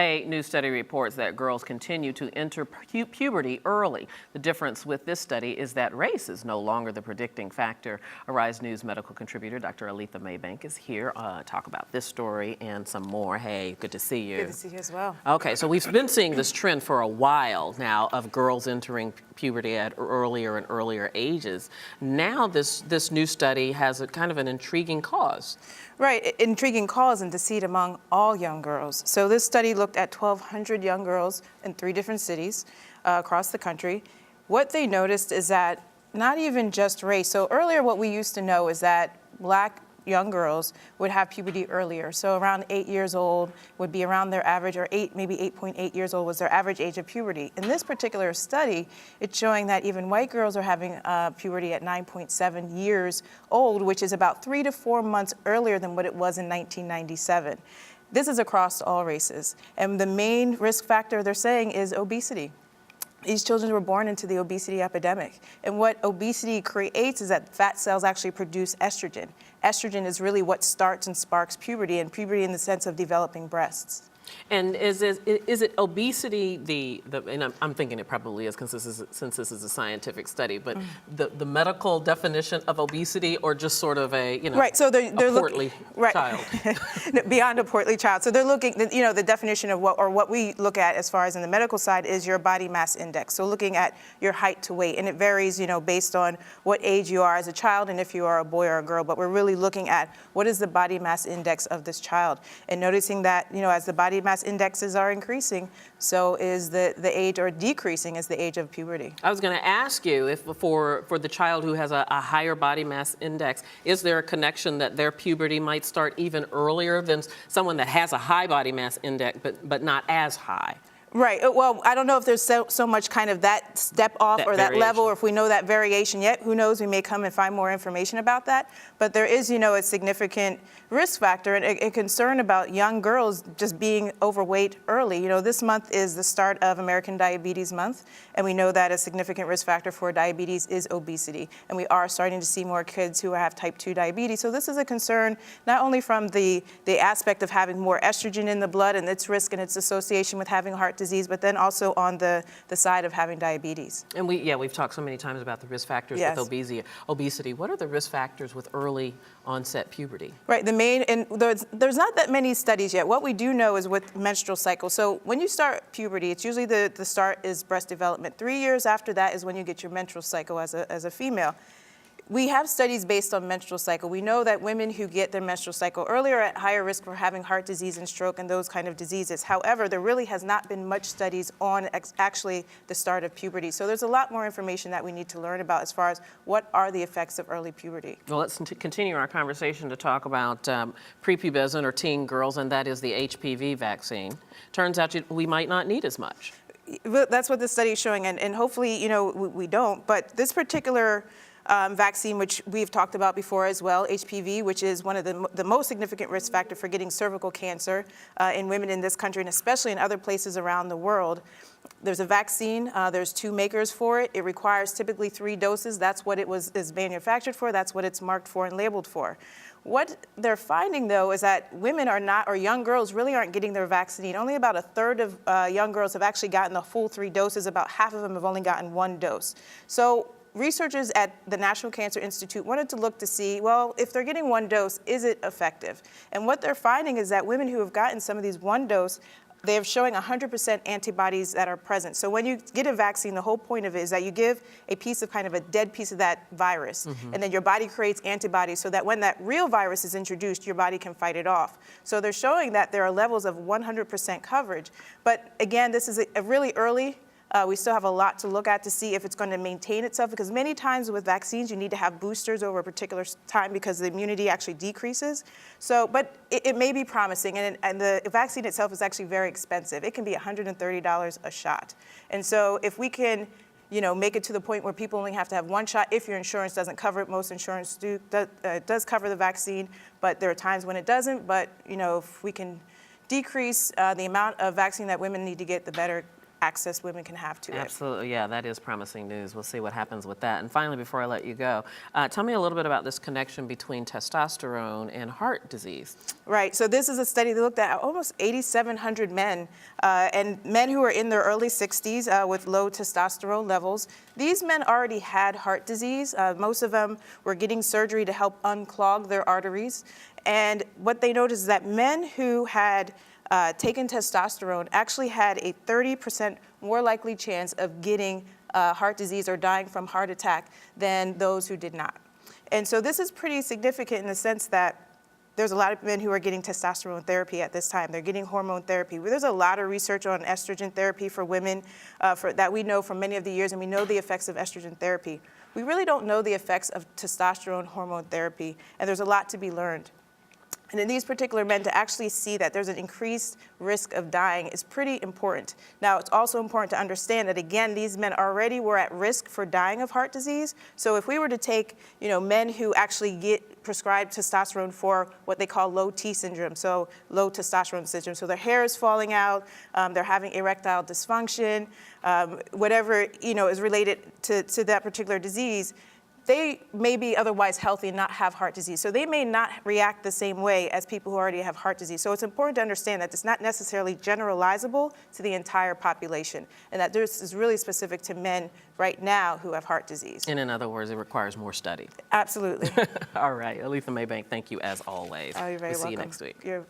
A new study reports that girls continue to enter puberty early. The difference with this study is that race is no longer the predicting factor. Arise News medical contributor Dr. Aletha Maybank is here to talk about this story and some more. Hey, good to see you. Good to see you as well. Okay, so we've been seeing this trend for a while now of girls entering puberty at earlier and earlier ages. Now this new study has a kind of an intriguing cause. Right, intriguing cause and deceit among all young girls. So this study looked at 1,200 young girls in 3 different cities across the country. What they noticed is that not even just race. So earlier what we used to know is that Black young girls would have puberty earlier. So around 8 years old would be around their average, or maybe 8.8 years old was their average age of puberty. In this particular study, it's showing that even white girls are having puberty at 9.7 years old, which is about 3 to 4 months earlier than what it was in 1997. This is across all races. And the main risk factor they're saying is obesity. These children were born into the obesity epidemic. And what obesity creates is that fat cells actually produce estrogen. Estrogen is really what starts and sparks puberty, and puberty in the sense of developing breasts. And is it obesity and I'm thinking it probably is since this is a scientific study, but the medical definition of obesity, or just sort of a, right, so they're a portly child? Beyond a portly child. So they're looking, the definition of what we look at as far as in the medical side is your body mass index. So looking at your height to weight, and it varies, based on what age you are as a child and if you are a boy or a girl, but we're really looking at what is the body mass index of this child, and noticing that, as the body mass indexes are increasing, so is the age, or decreasing is the age of puberty. I was going to ask you if for the child who has a higher body mass index, is there a connection that their puberty might start even earlier than someone that has a high body mass index but not as high? Right. Well, I don't know if there's so much kind of that step off or that level, or if we know that variation yet. Who knows? We may come and find more information about that. But there is, a significant risk factor and a concern about young girls just being overweight early. This month is the start of American Diabetes Month, and we know that a significant risk factor for diabetes is obesity. And we are starting to see more kids who have type 2 diabetes. So this is a concern not only from the aspect of having more estrogen in the blood and its risk and its association with having heart disease, but then also on the side of having diabetes. And we've talked so many times about the risk factors with obesity. What are the risk factors with early onset puberty? Right, and there's not that many studies yet. What we do know is with menstrual cycle. So when you start puberty, it's usually the start is breast development. 3 years after that is when you get your menstrual cycle as a female. We have studies based on menstrual cycle. We know that women who get their menstrual cycle earlier are at higher risk for having heart disease and stroke and those kind of diseases. However, there really has not been much studies on actually the start of puberty. So there's a lot more information that we need to learn about as far as what are the effects of early puberty. Well, let's continue our conversation to talk about prepubescent or teen girls, and that is the HPV vaccine. Turns out we might not need as much. That's what this study is showing, and hopefully, we don't. But this particular vaccine, which we've talked about before as well, HPV, which is one of the most significant risk factor for getting cervical cancer in women in this country, and especially in other places around the world. There's a vaccine, there's 2 makers for it. It requires typically 3 doses. That's what it is manufactured for. That's what it's marked for and labeled for. What they're finding, though, is that women are not, or young girls really aren't getting their vaccine. Only about a third of young girls have actually gotten the full 3 doses. About half of them have only gotten 1 dose. So researchers at the National Cancer Institute wanted to look to see, well, if they're getting 1 dose, is it effective? And what they're finding is that women who have gotten some of these 1 dose, they're showing 100% antibodies that are present. So when you get a vaccine, the whole point of it is that you give a piece of kind of a dead piece of that virus, and then your body creates antibodies so that when that real virus is introduced, your body can fight it off. So they're showing that there are levels of 100% coverage. But again, this is a really early. We still have a lot to look at to see if it's going to maintain itself, because many times with vaccines, you need to have boosters over a particular time because the immunity actually decreases. So, but it may be promising, and the vaccine itself is actually very expensive. It can be $130 a shot. And so if we can, make it to the point where people only have to have 1 shot if your insurance doesn't cover it. Most insurance does cover the vaccine, but there are times when it doesn't. But, if we can decrease the amount of vaccine that women need to get, the better access women can have to it. Absolutely, yeah, that is promising news. We'll see what happens with that. And finally, before I let you go, tell me a little bit about this connection between testosterone and heart disease. Right, so this is a study that looked at almost 8,700 men, and men who were in their early 60s with low testosterone levels. These men already had heart disease. Most of them were getting surgery to help unclog their arteries. And what they noticed is that men who had taken testosterone actually had a 30% more likely chance of getting heart disease or dying from heart attack than those who did not. And so this is pretty significant in the sense that there's a lot of men who are getting testosterone therapy at this time. They're getting hormone therapy. There's a lot of research on estrogen therapy for women that we know from many of the years, and we know the effects of estrogen therapy. We really don't know the effects of testosterone hormone therapy, and there's a lot to be learned. And in these particular men, to actually see that there's an increased risk of dying is pretty important. Now, it's also important to understand that, again, these men already were at risk for dying of heart disease. So if we were to take, men who actually get prescribed testosterone for what they call low T syndrome, so low testosterone syndrome, so their hair is falling out, they're having erectile dysfunction, whatever, is related to that particular disease, they may be otherwise healthy and not have heart disease. So they may not react the same way as people who already have heart disease. So it's important to understand that it's not necessarily generalizable to the entire population, and that this is really specific to men right now who have heart disease. And in other words, it requires more study. Absolutely. All right, Aletha Maybank, thank you as always. Oh, you're very we'll welcome. See you next week. You're